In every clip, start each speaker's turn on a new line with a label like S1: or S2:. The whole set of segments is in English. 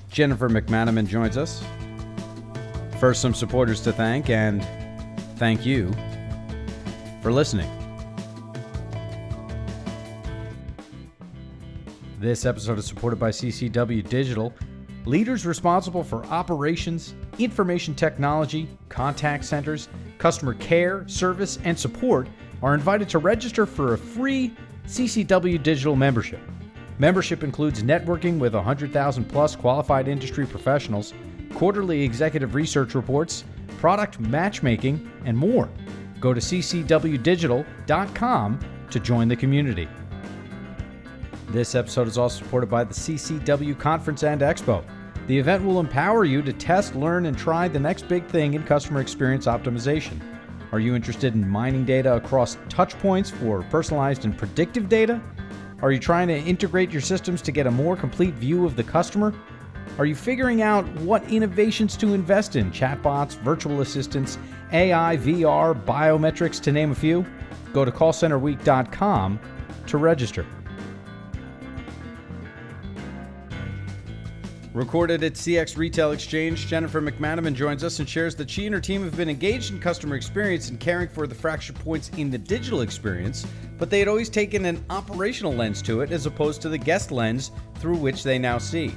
S1: Jennifer MacMenamin joins us. First, some supporters to thank, and thank you for listening. This episode is supported by CCW Digital, leaders responsible for operations, information technology, contact centers, customer care, service, and support are invited to register for a free CCW Digital membership. Membership includes networking with 100,000 plus qualified industry professionals, quarterly executive research reports, product matchmaking, and more. Go to ccwdigital.com to join the community. This episode is also supported by the CCW Conference and Expo. The event will empower you to test, learn, and try the next big thing in customer experience optimization. Are you interested in mining data across touch points for personalized and predictive data? Are you trying to integrate your systems to get a more complete view of the customer? Are you figuring out what innovations to invest in? Chatbots, virtual assistants, AI, VR, biometrics, to name a few? Go to callcenterweek.com to register. Recorded at CX Retail Exchange, Jennifer MacMenamin joins us and shares that she and her team have been engaged in customer experience and caring for the fracture points in the digital experience, but they had always taken an operational lens to it as opposed to the guest lens through which they now see.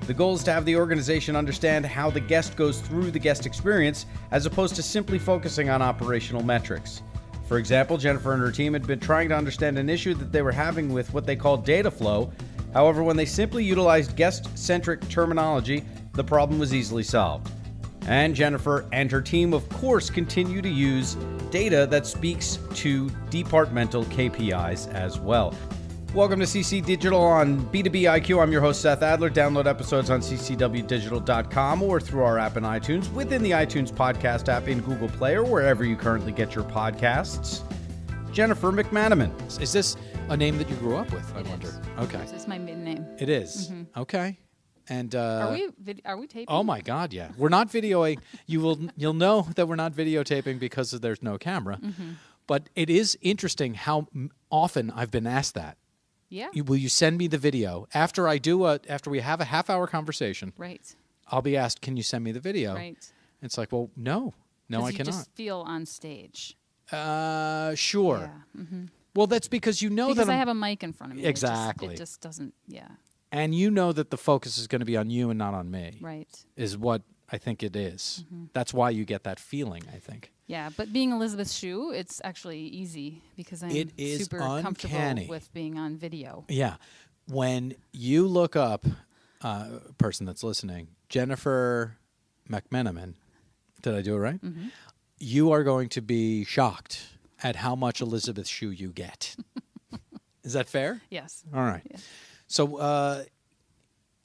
S1: The goal is to have the organization understand how the guest goes through the guest experience as opposed to simply focusing on operational metrics. For example, Jennifer and her team had been trying to understand an issue that they were having with what they called data flow. However, when they simply utilized guest-centric terminology, the problem was easily solved. And Jennifer and her team, of course, continue to use data that speaks to departmental KPIs as well. Welcome to CC Digital on B2B IQ. I'm your host, Seth Adler. Download episodes on ccwdigital.com or through our app in iTunes, within the iTunes podcast app in Google Play or wherever you currently get your podcasts. Jennifer MacMenamin.
S2: Is this a name that you grew up with, I wonder? Okay.
S3: This is my maiden name.
S2: It is? Mm-hmm. Okay. And
S3: are we taping?
S2: Oh my God, yeah. We're not videoing. You'll know that we're not videotaping because there's no camera. Mm-hmm. But it is interesting how often I've been asked that.
S3: Yeah.
S2: Will you send me the video after we have a half-hour conversation?
S3: Right.
S2: I'll be asked, "Can you send me the video?"
S3: Right.
S2: It's like, well, no, I cannot.
S3: You just feel on stage.
S2: Sure.
S3: Yeah. Mm-hmm.
S2: Well, that's because you know
S3: because
S2: that
S3: I have a mic in front of me.
S2: Exactly.
S3: It just doesn't. Yeah.
S2: And you know that the focus is going to be on you and not on me.
S3: Right.
S2: Is what I think it is. Mm-hmm. That's why you get that feeling, I think.
S3: Yeah, but being Elizabeth Shue, it's actually easy because I'm super comfortable with being on video.
S2: Yeah. When you look up person that's listening, Jennifer MacMenamin, did I do it right? Mm-hmm. You are going to be shocked at how much Elizabeth Shue you get. Is that fair?
S3: Yes.
S2: All right.
S3: Yeah.
S2: So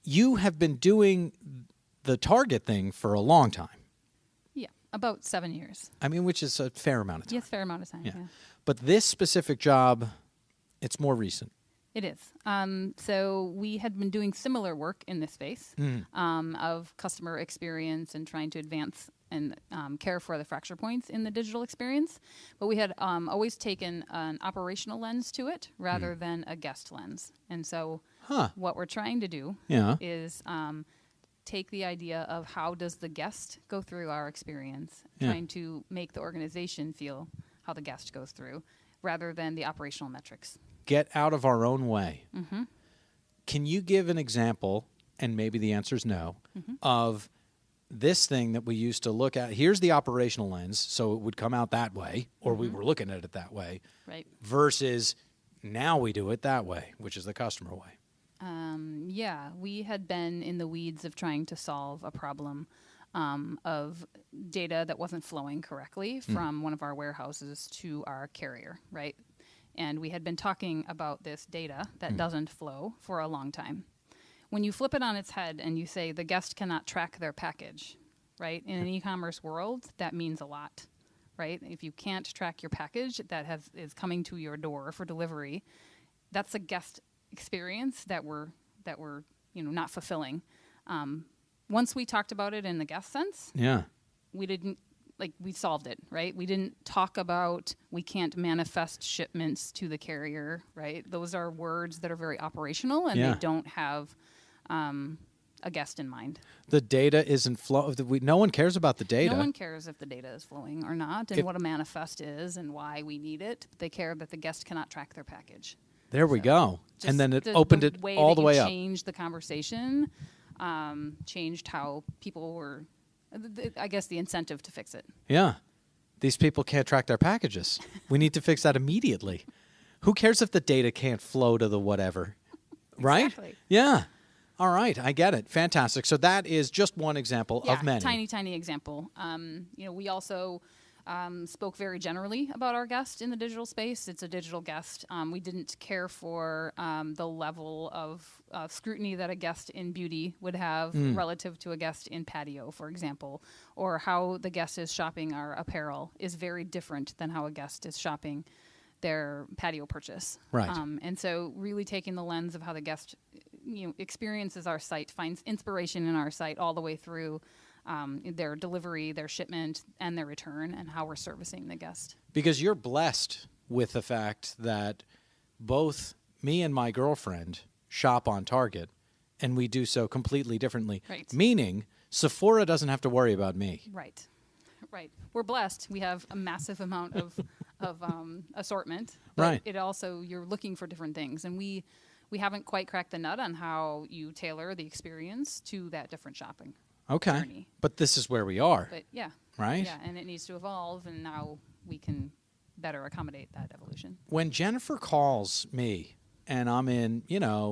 S2: you have been doing the Target thing for a long time.
S3: Yeah, about 7 years.
S2: I mean, which is a fair amount of time.
S3: Yes, fair amount of time, yeah.
S2: But this specific job, it's more recent.
S3: It is. So we had been doing similar work in this space of customer experience and trying to advance and care for the fracture points in the digital experience. But we had always taken an operational lens to it rather than a guest lens. And so what we're trying to do is take the idea of how does the guest go through our experience, trying to make the organization feel how the guest goes through rather than the operational metrics.
S2: Get out of our own way. Mm-hmm. Can you give an example, and maybe the answer is no, of this thing that we used to look at? Here's the operational lens, so it would come out that way, or we were looking at it that way,
S3: right? Versus
S2: now we do it that way, which is the customer way.
S3: Yeah, we had been in the weeds of trying to solve a problem of data that wasn't flowing correctly from one of our warehouses to our carrier, right? And we had been talking about this data that doesn't flow for a long time. When you flip it on its head and you say the guest cannot track their package, right? In an e-commerce world, that means a lot, right? If you can't track your package that is coming to your door for delivery, that's a guest experience that we're not fulfilling. Once we talked about it in the guest sense, we solved it, right? We didn't talk about we can't manifest shipments to the carrier, right? Those are words that are very operational and they don't have a guest in mind.
S2: The data isn't flow. No one cares about the data.
S3: No one cares if the data is flowing or not, and what a manifest is, and why we need it. They care that the guest cannot track their package.
S2: There we go.
S3: Just
S2: And then it opened it all the way up.
S3: Changed the conversation, changed how people were. I guess the incentive to fix it.
S2: Yeah. These people can't track their packages. We need to fix that immediately. Who cares if the data can't flow to the whatever? Right?
S3: Exactly.
S2: Yeah. All right. I get it. Fantastic. So that is just one example of many.
S3: Tiny example. We also spoke very generally about our guest in the digital space. It's a digital guest. We didn't care for the level of scrutiny that a guest in beauty would have relative to a guest in patio, for example, or how the guest is shopping our apparel is very different than how a guest is shopping their patio purchase.
S2: Right.
S3: And so really taking the lens of how the guest experiences our site, finds inspiration in our site all the way through their delivery, their shipment, and their return, and how we're servicing the guest.
S2: Because you're blessed with the fact that both me and my girlfriend shop on Target, and we do so completely differently.
S3: Right.
S2: Meaning, Sephora doesn't have to worry about me.
S3: Right. We're blessed. We have a massive amount of assortment. But
S2: Right.
S3: It also, you're looking for different things, and we haven't quite cracked the nut on how you tailor the experience to that different shopping.
S2: Okay.
S3: Journey.
S2: But this is where we are.
S3: But yeah.
S2: Right?
S3: Yeah, and it needs to evolve, and now we can better accommodate that evolution.
S2: When Jennifer calls me and I'm in,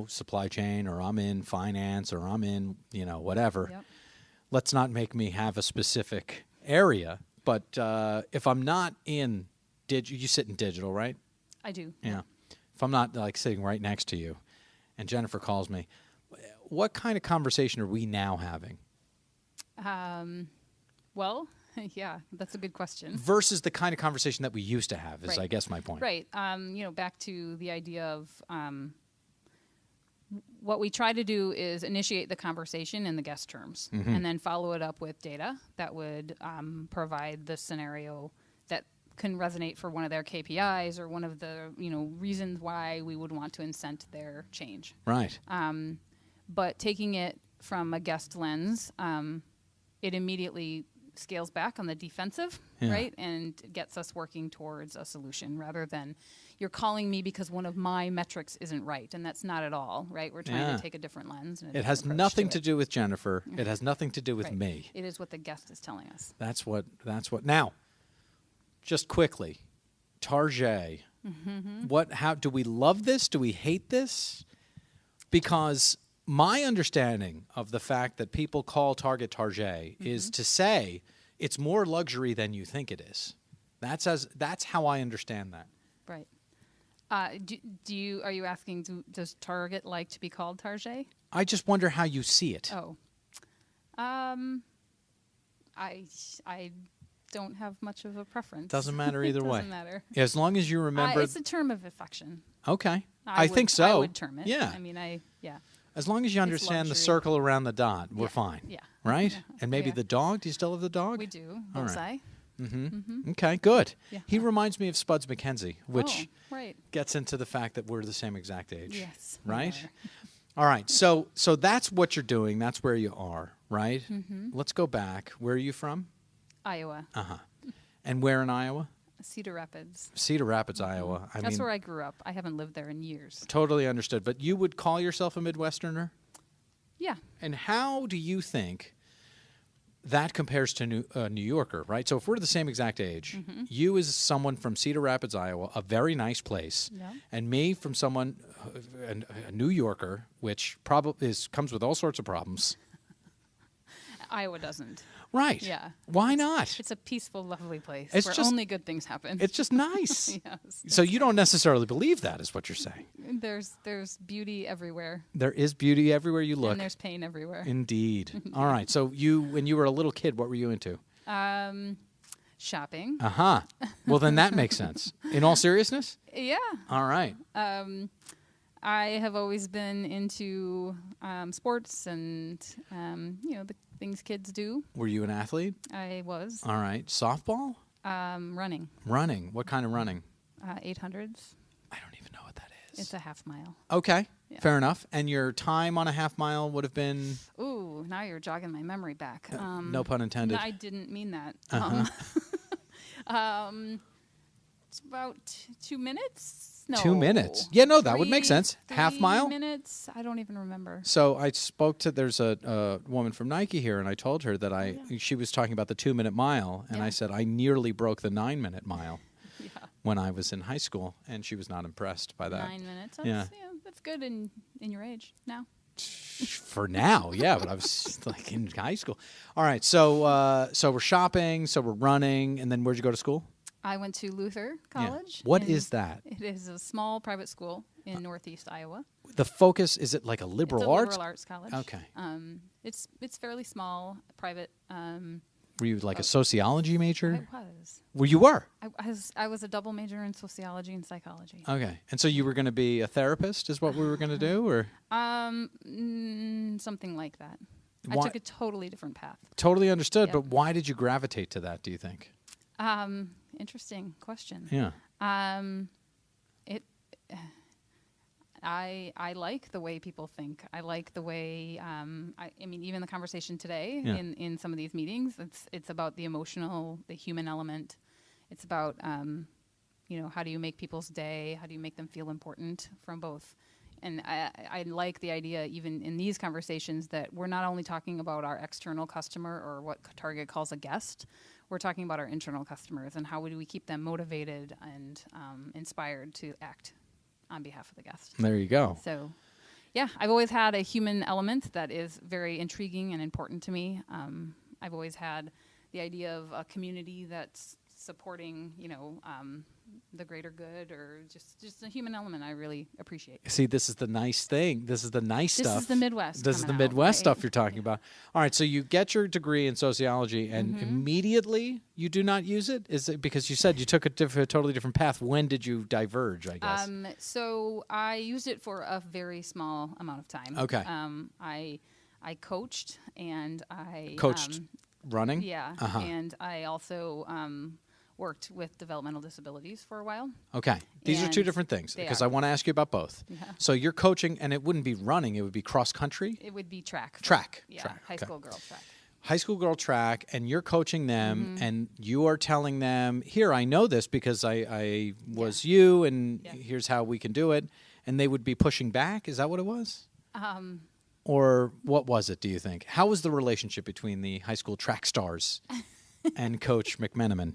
S2: supply chain, or I'm in finance, or I'm in, whatever,
S3: Yep.
S2: let's not make me have a specific area. But if I'm not in you sit in digital, right?
S3: I do.
S2: Yeah. If I'm not sitting right next to you and Jennifer calls me, what kind of conversation are we now having?
S3: Well, yeah, that's a good question.
S2: Versus the kind of conversation that we used to have is,
S3: Right.
S2: I guess, my point.
S3: Right. Back to the idea of what we try to do is initiate the conversation in the guest terms, and then follow it up with data that would provide the scenario that can resonate for one of their KPIs or one of the reasons why we would want to incent their change.
S2: Right.
S3: But taking it from a guest lens, it immediately scales back on the defensive,
S2: Yeah.
S3: right? And gets us working towards a solution rather than you're calling me because one of my metrics isn't right. And that's not at all, right? We're trying
S2: Yeah.
S3: to take a different lens. And
S2: It has nothing to do with Jennifer. It has nothing to do with
S3: Right.
S2: me.
S3: It is what the guest is telling us.
S2: That's what. Now, just quickly, Target. How do we love this? Do we hate this? Because my understanding of the fact that people call Target is to say it's more luxury than you think it is. That's how I understand that.
S3: Right. Are you asking, does Target like to be called Target?
S2: I just wonder how you see it.
S3: Oh. I don't have much of a preference.
S2: Doesn't matter either way.
S3: Doesn't matter.
S2: As long as you remember.
S3: It's a term of affection.
S2: Okay. I think so.
S3: I would term it.
S2: Yeah.
S3: I mean, yeah.
S2: As long as you understand the
S3: luxury.
S2: circle around the dot, we're
S3: Yeah.
S2: fine.
S3: Yeah.
S2: Right?
S3: Yeah.
S2: And maybe
S3: Yeah.
S2: the dog. Do you still have the dog?
S3: We do.
S2: All right.
S3: Bullseye.
S2: Okay, good.
S3: Yeah.
S2: He reminds me of Spuds McKenzie, which
S3: right.
S2: gets into the fact that we're the same exact age.
S3: Yes. we
S2: Right?
S3: are.
S2: All right. So that's what you're doing. That's where you are, right? Let's go back. Where are you from?
S3: Iowa.
S2: And where in Iowa?
S3: Cedar Rapids.
S2: Cedar Rapids, Iowa.
S3: That's where I grew up. I haven't lived there in years.
S2: Totally understood. But you would call yourself a Midwesterner?
S3: Yeah.
S2: And how do you think that compares to New Yorker, right? So if we're the same exact age, you as someone from Cedar Rapids, Iowa, a very nice place,
S3: Yeah.
S2: and me from someone, a New Yorker, which probably comes with all sorts of problems.
S3: Iowa doesn't.
S2: Right.
S3: Yeah.
S2: Why not?
S3: It's a peaceful, lovely place
S2: It's
S3: where
S2: just-
S3: only good things happen.
S2: It's just nice.
S3: Yes.
S2: So you don't necessarily believe that, is what you're saying.
S3: There's beauty everywhere,
S2: There is beauty everywhere you look.
S3: and there's pain everywhere.
S2: Indeed. All right. So when you were a little kid, what were you into?
S3: Shopping.
S2: Well, then that makes sense. In all seriousness?
S3: Yeah.
S2: All right.
S3: I have always been into sports and the things kids do.
S2: Were you an athlete?
S3: I was
S2: All right. Softball?
S3: running
S2: Running. What kind of running?
S3: 800s.
S2: I don't even know what that is.
S3: It's a half mile.
S2: Okay.
S3: Yeah.
S2: Fair enough. And your time on a half mile would have been?
S3: Ooh, Ooh, now you're jogging my memory back.
S2: No pun intended.
S3: No, I didn't mean that. It's about 2 minutes. No,
S2: 2 minutes. Yeah, no, that would make sense. Half
S3: 3
S2: mile?
S3: minutes. I don't even remember.
S2: So I spoke to, there's a woman from Nike here, and I told her that she was talking about the 2 minute mile, and
S3: Yeah.
S2: I said I nearly broke the 9 minute mile
S3: Yeah,
S2: when I was in high school, and she was not impressed by that.
S3: 9 minutes.
S2: Yeah.
S3: That's good in your age now.
S2: For now, yeah, but I was like in high school. All right, so we're shopping, so we're running, and then where'd you go to school?
S3: I went to Luther College.
S2: What
S3: in-
S2: is that?
S3: It is a small private school in Northeast Iowa.
S2: The focus, is it like a liberal
S3: It's a
S2: arts?
S3: liberal arts college.
S2: Okay.
S3: It's fairly small, private.
S2: Were you like a sociology major?
S3: I was.
S2: Well, you were.
S3: I was a double major in sociology and psychology.
S2: Okay. And so you were going to be a therapist is what we were going to do, or?
S3: Something like that.
S2: Why-
S3: I took a totally different path.
S2: Totally understood,
S3: Yep.
S2: but why did you gravitate to that, do you think?
S3: Interesting question.
S2: Yeah.
S3: It. I like the way people think. I like the way. I mean, even the conversation today
S2: Yeah.
S3: in some of these meetings, it's about the emotional, the human element. It's about how do you make people's day? How do you make them feel important from both? And I like the idea, even in these conversations, that we're not only talking about our external customer or what Target calls a guest. We're talking about our internal customers and how do we keep them motivated and inspired to act on behalf of the guest.
S2: There you go.
S3: So, yeah, I've always had a human element that is very intriguing and important to me. I've always had the idea of a community that's supporting, the greater good, or just a human element I really appreciate.
S2: See, this is the nice thing. This is the nice
S3: This
S2: stuff.
S3: is the Midwest.
S2: This is the
S3: coming out,
S2: Midwest
S3: right?
S2: stuff you're talking about. All right, so you get your degree in sociology, and
S3: Mm-hmm.
S2: immediately you do not use it? Is it because you said you took a totally different path? When did you diverge, I guess?
S3: So I used it for a very small amount of time.
S2: Okay.
S3: I coached and I
S2: Coached running?
S3: Yeah,
S2: Uh-huh.
S3: and I also worked with developmental disabilities for a while.
S2: Okay. These are two
S3: And
S2: different things,
S3: they
S2: because
S3: are.
S2: I want to ask you about both.
S3: Yeah.
S2: So you're coaching, and it wouldn't be running, it would be cross country?
S3: It would be track.
S2: Track.
S3: Yeah,
S2: Track,
S3: high
S2: okay.
S3: school girl track.
S2: High school girl track, and you're coaching them,
S3: Mm-hmm.
S2: and you are telling them, here, I know this because I was you, and
S3: Yeah.
S2: here's how we can do it. And they would be pushing back? Is that what it was? Or what was it, do you think? How was the relationship between the high school track stars and Coach MacMenamin?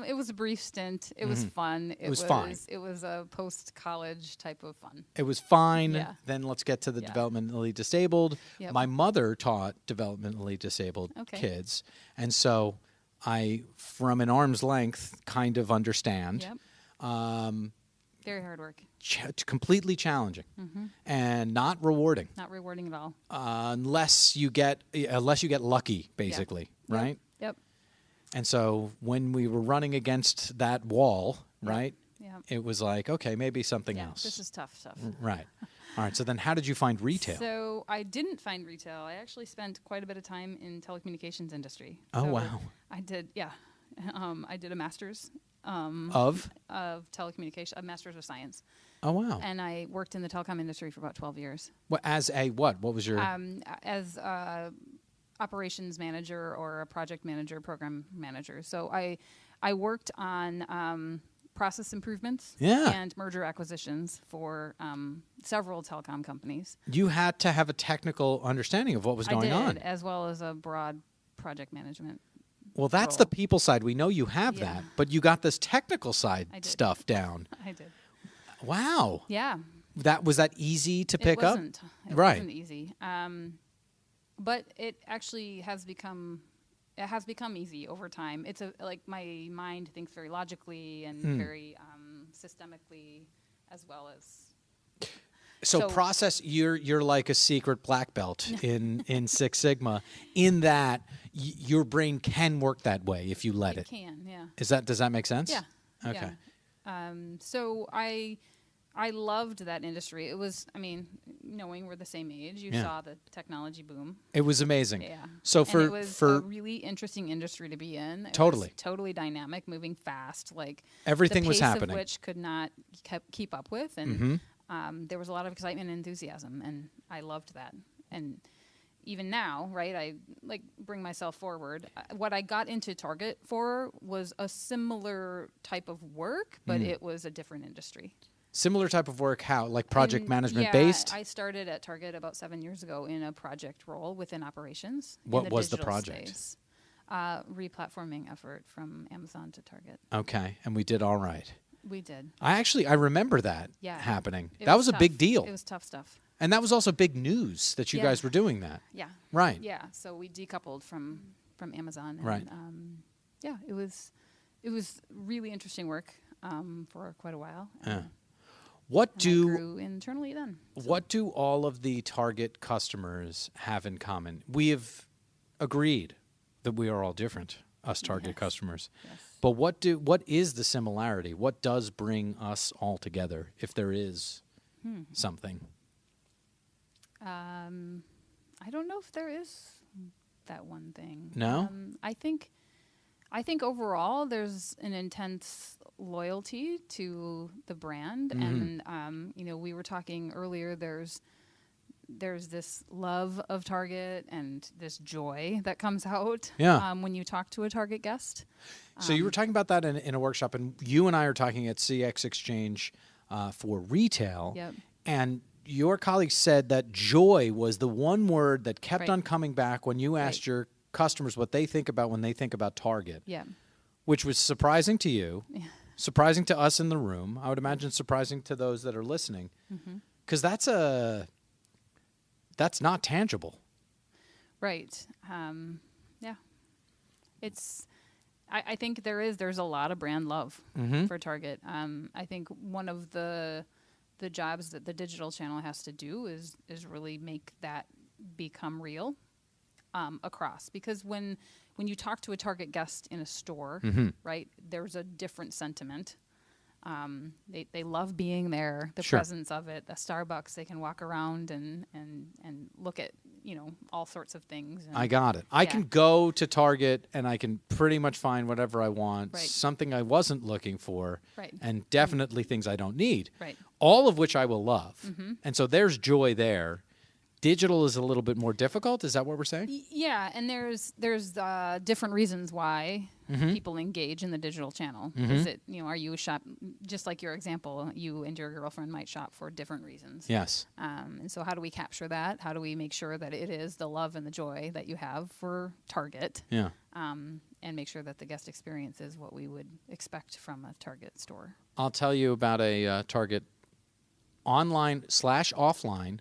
S3: It was a brief stint. It was fun. It
S2: was fine.
S3: It was a post-college type of fun.
S2: It was fine.
S3: Yeah.
S2: Then let's get to the
S3: Yeah.
S2: developmentally disabled.
S3: Yep.
S2: My mother taught developmentally disabled
S3: Okay.
S2: kids. And so I, from an arm's length, kind of understand.
S3: Yep. Very hard work.
S2: Completely challenging and not rewarding
S3: Not rewarding at all.
S2: unless you get lucky, basically,
S3: Yep.
S2: right?
S3: Yep.
S2: And so when we were running against that wall, right,
S3: Yeah.
S2: it was like, okay, maybe something
S3: Yeah.
S2: else.
S3: This is tough stuff.
S2: Right. All right. So then how did you find retail?
S3: So I didn't find retail. I actually spent quite a bit of time in telecommunications industry.
S2: Oh,
S3: So
S2: wow.
S3: I did, yeah. I did a master's
S2: Of?
S3: of telecommunication, a master's of science,
S2: Oh, wow.
S3: and I worked in the telecom industry for about 12 years
S2: As a what? What was your...
S3: as a operations manager or a project manager, program manager. So I worked on process improvements
S2: Yeah.
S3: and merger acquisitions for several telecom companies.
S2: You had to have a technical understanding of what was going
S3: I
S2: on.
S3: did, as well as a broad project management.
S2: Well, that's
S3: role.
S2: the people side. We know you have
S3: Yeah.
S2: that, but you got this technical side
S3: I did.
S2: stuff down.
S3: I did.
S2: Wow.
S3: Yeah.
S2: Was that easy to pick
S3: it
S2: up?
S3: wasn't. It
S2: Right.
S3: wasn't easy. But it actually has become easy over time. It's like my mind thinks very logically and very systemically, as well as
S2: So
S3: So-
S2: process, you're like a secret black belt in Six Sigma, in that your brain can work that way if you let it.
S3: can, yeah.
S2: Does that make sense?
S3: Yeah.
S2: Okay.
S3: Yeah. So I loved that industry. It was, knowing we're the same age, you
S2: Yeah.
S3: saw the technology boom.
S2: It was amazing.
S3: Yeah.
S2: So
S3: and it was
S2: for
S3: a really interesting industry to be in. It
S2: Totally.
S3: was totally dynamic, moving fast. Like
S2: Everything
S3: the
S2: was
S3: pace
S2: happening.
S3: of which could not keep up with, and there was a lot of excitement and enthusiasm, and I loved that. And even now, right, I like bring myself forward. What I got into Target for was a similar type of work, but it was a different industry.
S2: Similar type of work, how? Like project management
S3: yeah,
S2: based?
S3: I started at Target about 7 years ago in a project role within operations.
S2: What
S3: in
S2: was the
S3: digital
S2: project?
S3: Space. Replatforming effort from Amazon to Target.
S2: Okay, and we did all right.
S3: We did.
S2: I remember that
S3: Yeah.
S2: happening.
S3: It
S2: That was a
S3: tough.
S2: big deal.
S3: It was tough stuff.
S2: And that was also big news that you
S3: Yeah.
S2: guys were doing that.
S3: Yeah.
S2: Right.
S3: Yeah. So we decoupled from Amazon. And,
S2: Right.
S3: Yeah, it was really interesting work for quite a while.
S2: Yeah.
S3: And
S2: What
S3: I
S2: do
S3: grew internally then. So.
S2: what do all of the Target customers have in common? We have agreed that we are all different, us Target
S3: Yes.
S2: customers.
S3: Yes.
S2: But what is the similarity? What does bring us all together, if there is something?
S3: I don't know if there is that one thing.
S2: No?
S3: I think overall there's an intense loyalty to the brand, and we were talking earlier. There's this love of Target and this joy that comes out when you talk to a Target guest.
S2: So you were talking about that in a workshop, and you and I are talking at CX Exchange for retail.
S3: Yep.
S2: And your colleague said that joy was the one word that kept
S3: Right.
S2: on coming back when you asked
S3: Right.
S2: your customers what they think about when they think about Target,
S3: Yeah.
S2: which was surprising to you,
S3: Yeah.
S2: surprising to us in the room. I would imagine surprising to those that are listening, because that's not tangible.
S3: Right. Yeah. It's. I think there's a lot of brand love for Target. I think one of the jobs that the digital channel has to do is really make that become real across, because when you talk to a Target guest in a store, right, there's a different sentiment. They love being there, the
S2: Sure.
S3: presence of it, the Starbucks, they can walk around and look at, all sorts of things. And
S2: I got it. I
S3: Yeah.
S2: can go to Target and I can pretty much find whatever I want,
S3: Right.
S2: something I wasn't looking for,
S3: Right.
S2: and definitely things I don't need,
S3: Right.
S2: all of which I will love. And so there's joy there. Digital is a little bit more difficult. Is that what we're saying?
S3: Yeah, and there's different reasons why people engage in the digital channel. Is it, are you shop, just like your example, you and your girlfriend might shop for different reasons.
S2: Yes.
S3: And so how do we capture that? How do we make sure that it is the love and the joy that you have for Target?
S2: Yeah.
S3: And make sure that the guest experience is what we would expect from a Target store.
S2: I'll tell you about a Target online/offline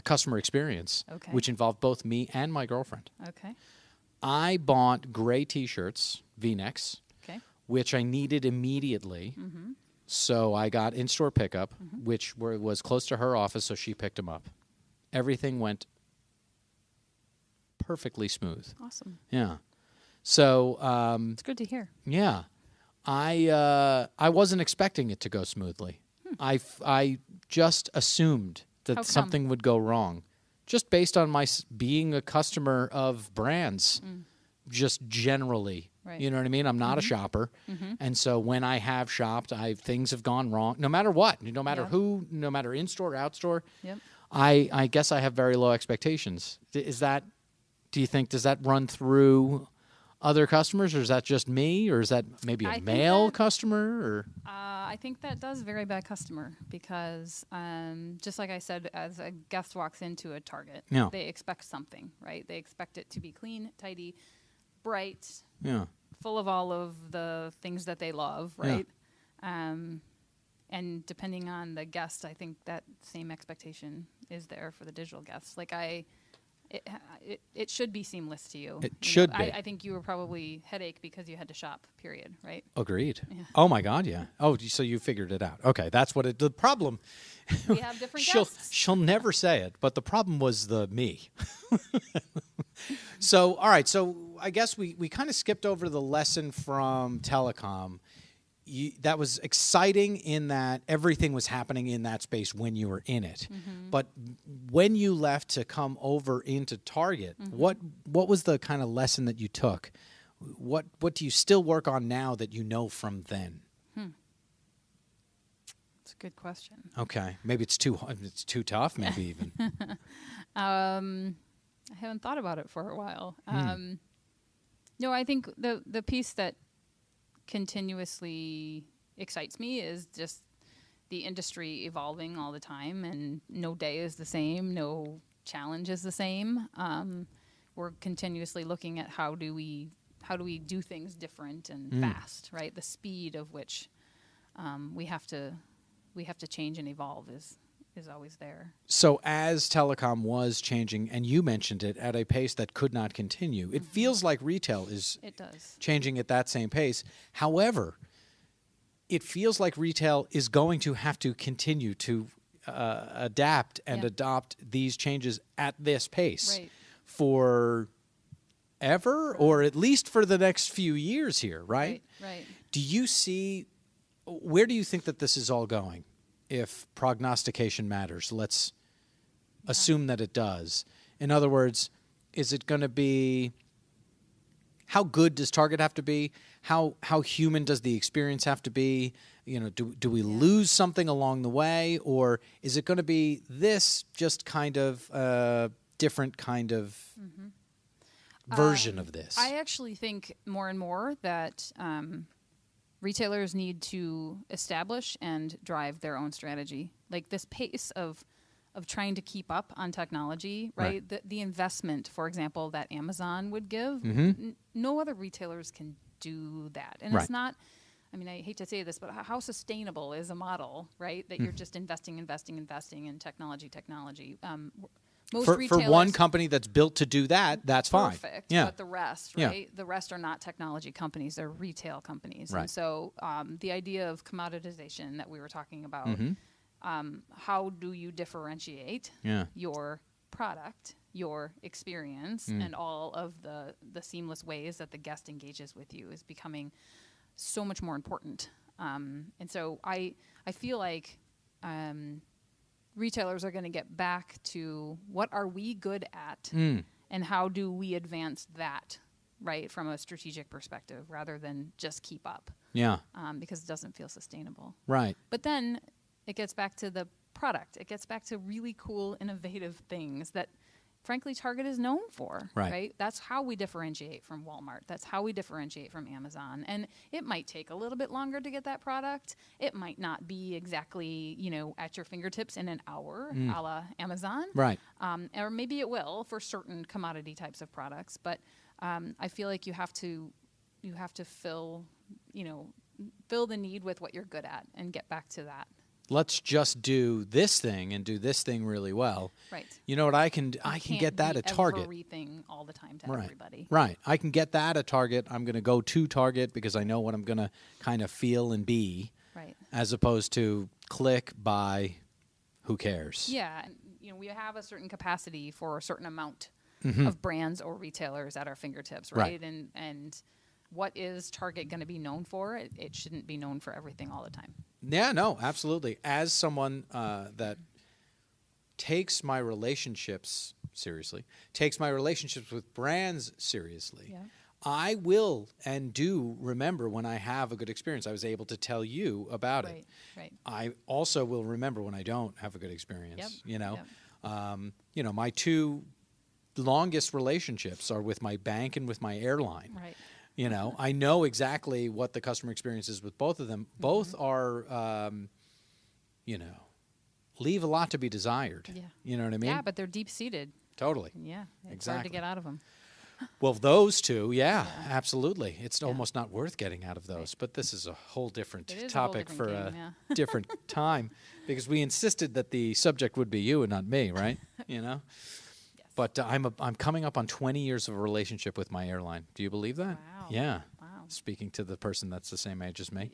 S2: customer experience,
S3: Okay.
S2: which involved both me and my girlfriend.
S3: Okay.
S2: I bought gray T-shirts, V-necks,
S3: Okay.
S2: which I needed immediately. So I got in-store pickup, which was close to her office, so she picked them up. Everything went perfectly smooth.
S3: Awesome.
S2: Yeah. So
S3: It's good to hear.
S2: yeah, I wasn't expecting it to go smoothly. I just assumed that
S3: How come?
S2: something would go wrong, just based on my being a customer of brands, just generally.
S3: Right.
S2: You know what I mean? I'm not a shopper, and so when I have shopped, things have gone wrong. No matter what, no matter
S3: Yeah.
S2: who, no matter in store, out store.
S3: Yep.
S2: I guess I have very low expectations. Do you think, does that run through other customers, or is that just me, or is that maybe
S3: I
S2: a
S3: think
S2: male
S3: that-
S2: customer? Or
S3: I think that does vary by customer, because just like I said, as a guest walks into a Target,
S2: Yeah.
S3: they expect something, right? They expect it to be clean, tidy, bright,
S2: yeah,
S3: full of all of the things that they love,
S2: Yeah.
S3: right? And depending on the guest, I think that same expectation is there for the digital guests. Like it should be seamless to you.
S2: It
S3: You
S2: should
S3: know,
S2: be.
S3: I think you were probably headache because you had to shop, period, right?
S2: agreed.
S3: Yeah.
S2: Oh my God, yeah. Oh, so you figured it out. Okay, that's what the problem.
S3: We have different
S2: She'll
S3: guests.
S2: she'll never say it, but the problem was the me. So all right, so I guess we kind of skipped over the lesson from telecom. That was exciting in that everything was happening in that space when you were in it. But when you left to come over into Target, what was the kind of lesson that you took? What do you still work on now that you know from then?
S3: It's a good question.
S2: Okay, maybe it's too tough. Maybe even
S3: haven't thought about it for a while. No, I think the piece that continuously excites me is just the industry evolving all the time, and no day is the same, no challenge is the same. We're continuously looking at how do we do things different and fast, right? The speed of which we have to change and evolve is always there.
S2: So as telecom was changing, and you mentioned it, at a pace that could not continue, it feels like retail is changing at that same pace. However, it feels like retail is going to have to continue to adapt and adopt these changes at this pace for ever, or at least for the next few years here, right?
S3: Right.
S2: Do you see, where do you think that this is all going? If prognostication matters, let's assume that it does. In other words, is it going to be, how good does Target have to be? How human does the experience have to be? You know, do we lose something along the way, or is it going to be this just kind of different kind of version of this?
S3: I actually think more and more that retailers need to establish and drive their own strategy. Like this pace of trying to keep up on technology, right? The investment, for example, that Amazon would give, no other retailers can do that. And it's not, I mean, I hate to say this, but how sustainable is a model, right? That you're just investing in technology. Most
S2: for
S3: retailers,
S2: one company that's built to do that, that's fine.
S3: Perfect. But the rest, right? The rest are not technology companies; they're retail companies.
S2: Right.
S3: And so, the idea of commoditization that we were talking about, how do you differentiate your product, your experience, and all of the seamless ways that the guest engages with you is becoming so much more important. And so, I feel like. Retailers are going to get back to what are we good at and how do we advance that, right, from a strategic perspective rather than just keep up. Because it doesn't feel sustainable.
S2: Right.
S3: But then it gets back to the product. It gets back to really cool, innovative things that, frankly, Target is known for, right? That's how we differentiate from Walmart. That's how we differentiate from Amazon. And it might take a little bit longer to get that product. It might not be exactly, at your fingertips in an hour, a la Amazon.
S2: Right.
S3: Or maybe it will for certain commodity types of products. But I feel like you have to fill the need with what you're good at and get back to that.
S2: Let's just do this thing and do this thing really well.
S3: Right.
S2: You know what? I can get that at Target.
S3: Everything all the time to everybody.
S2: Right. I can get that at Target. I'm going to go to Target because I know what I'm going to kind of feel and be.
S3: Right.
S2: As opposed to click, buy, who cares?
S3: Yeah. And, we have a certain capacity for a certain amount of brands or retailers at our fingertips, right? And what is Target going to be known for? It shouldn't be known for everything all the time.
S2: Yeah, no, absolutely. As someone that takes my relationships seriously, takes my relationships with brands seriously, I will and do remember when I have a good experience. I was able to tell you about it.
S3: Right.
S2: I also will remember when I don't have a good experience. My two longest relationships are with my bank and with my airline.
S3: Right.
S2: I know exactly what the customer experience is with both of them. Both are, leave a lot to be desired.
S3: Yeah.
S2: You know what I mean?
S3: Yeah, but they're deep-seated.
S2: Totally.
S3: Yeah. It's
S2: exactly.
S3: hard to get out of them.
S2: Well, those two, absolutely. It's almost not worth getting out of those.
S3: Right.
S2: But this is a whole different
S3: topic
S2: for
S3: game,
S2: a different time because we insisted that the subject would be you and not me, right? Yes. But I'm coming up on 20 years of a relationship with my airline. Do you believe that?
S3: Wow.
S2: Yeah.
S3: Wow.
S2: Speaking to the person that's the same age as me.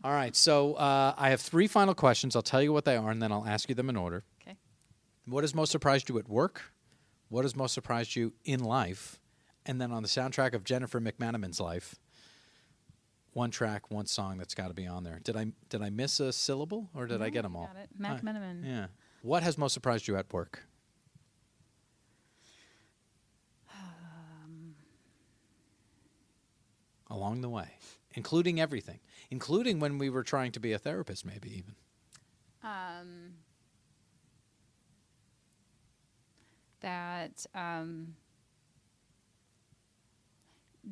S2: All right. So I have 3 final questions. I'll tell you what they are, and then I'll ask you them in order.
S3: Okay.
S2: What has most surprised you at work? What has most surprised you in life? And then on the soundtrack of Jennifer MacMenamin's life, one track, one song that's got to be on there. Did I miss a syllable, or did I get them all?
S3: Got it. MacMenamin.
S2: Yeah. What has most surprised you at work? Along the way, including everything, including when we were trying to be a therapist, maybe even.
S3: that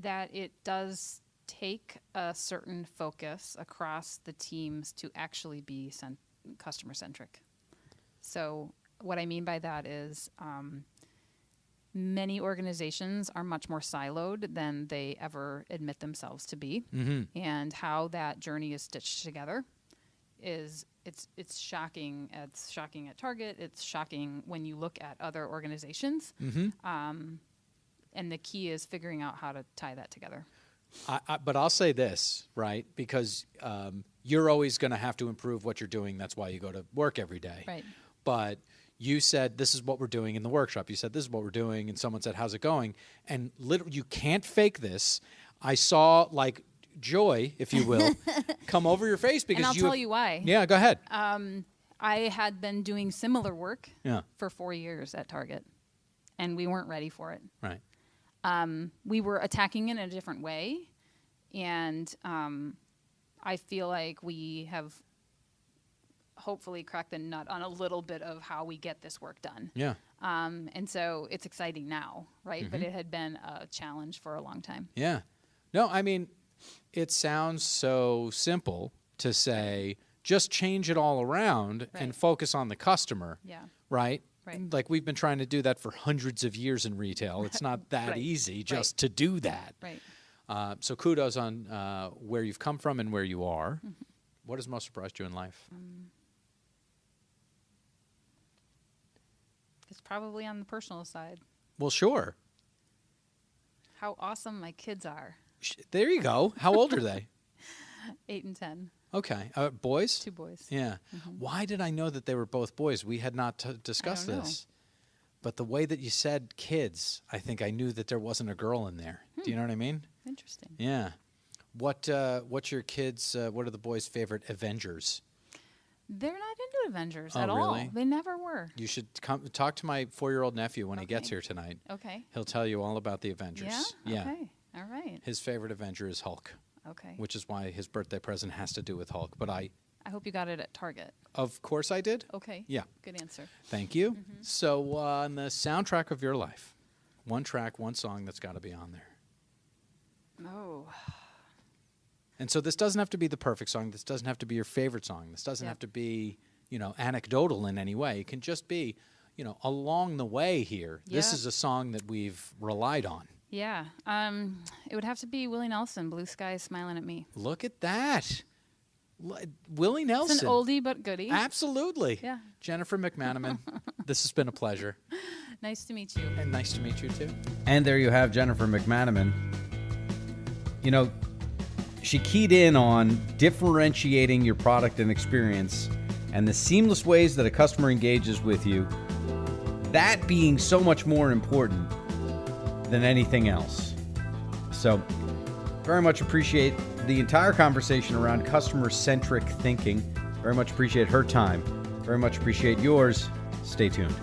S3: that it does take a certain focus across the teams to actually be customer-centric. So what I mean by that is many organizations are much more siloed than they ever admit themselves to be. And how that journey is stitched together is it's shocking. It's shocking at Target. It's shocking when you look at other organizations. And the key is figuring out how to tie that together.
S2: But I'll say this, right? Because you're always going to have to improve what you're doing. That's why you go to work every day.
S3: Right.
S2: But you said, this is what we're doing in the workshop. You said, this is what we're doing. And someone said, how's it going? And literally, you can't fake this. I saw, like, joy, if you will, come over your face because
S3: and I'll tell you why.
S2: Yeah, go ahead.
S3: I had been doing similar work
S2: Yeah.
S3: for 4 years at Target, and we weren't ready for it.
S2: Right.
S3: We were attacking it in a different way, and I feel like we have hopefully cracked the nut on a little bit of how we get this work done.
S2: Yeah.
S3: And so it's exciting now, right? But it had been a challenge for a long time.
S2: Yeah. No, I mean, it sounds so simple to say, just change it all around and focus on the customer.
S3: Yeah.
S2: Right?
S3: Right.
S2: Like, we've been trying to do that for hundreds of years in retail. It's not that easy just to do that.
S3: Right.
S2: So kudos on where you've come from and where you are. What has most surprised you in life?
S3: It's probably on the personal side.
S2: Well, sure.
S3: How awesome my kids are.
S2: There you go. How old are they?
S3: 8 and 10.
S2: Okay. Boys?
S3: 2 boys.
S2: Yeah. Why did I know that they were both boys? We had not discussed
S3: I don't
S2: this. But the way that you said kids, I think I knew that there wasn't a girl in there. Do you know what I mean?
S3: Interesting.
S2: Yeah. What's your kids, what are the boys' favorite Avengers?
S3: They're not into Avengers
S2: Oh,
S3: at all.
S2: really?
S3: They never were.
S2: You should come talk to my 4-year-old nephew when he gets here tonight.
S3: Okay.
S2: He'll tell you all about the Avengers.
S3: Yeah? Okay. All right.
S2: His favorite Avenger is Hulk,
S3: Okay.
S2: which is why his birthday present has to do with Hulk. But
S3: I hope you got it at Target.
S2: of course I did.
S3: Okay.
S2: Yeah.
S3: Good answer.
S2: Thank you. So on the soundtrack of your life, one track, one song that's got to be on there.
S3: Oh.
S2: And so this doesn't have to be the perfect song. This doesn't have to be your favorite song. This doesn't have to be, anecdotal in any way. It can just be, along the way here. This
S3: Yeah.
S2: is a song that we've relied on.
S3: Yeah. It would have to be Willie Nelson, Blue Skies Smiling at Me.
S2: Look at that. Willie Nelson.
S3: It's an oldie but goodie.
S2: Absolutely.
S3: Yeah.
S2: Jennifer MacMenamin, this has been a pleasure.
S3: Nice to meet you.
S2: And nice to meet you, too.
S1: And there you have Jennifer MacMenamin. She keyed in on differentiating your product and experience and the seamless ways that a customer engages with you, that being so much more important than anything else. So, very much appreciate the entire conversation around customer-centric thinking. Very much appreciate her time. Very much appreciate yours. Stay tuned.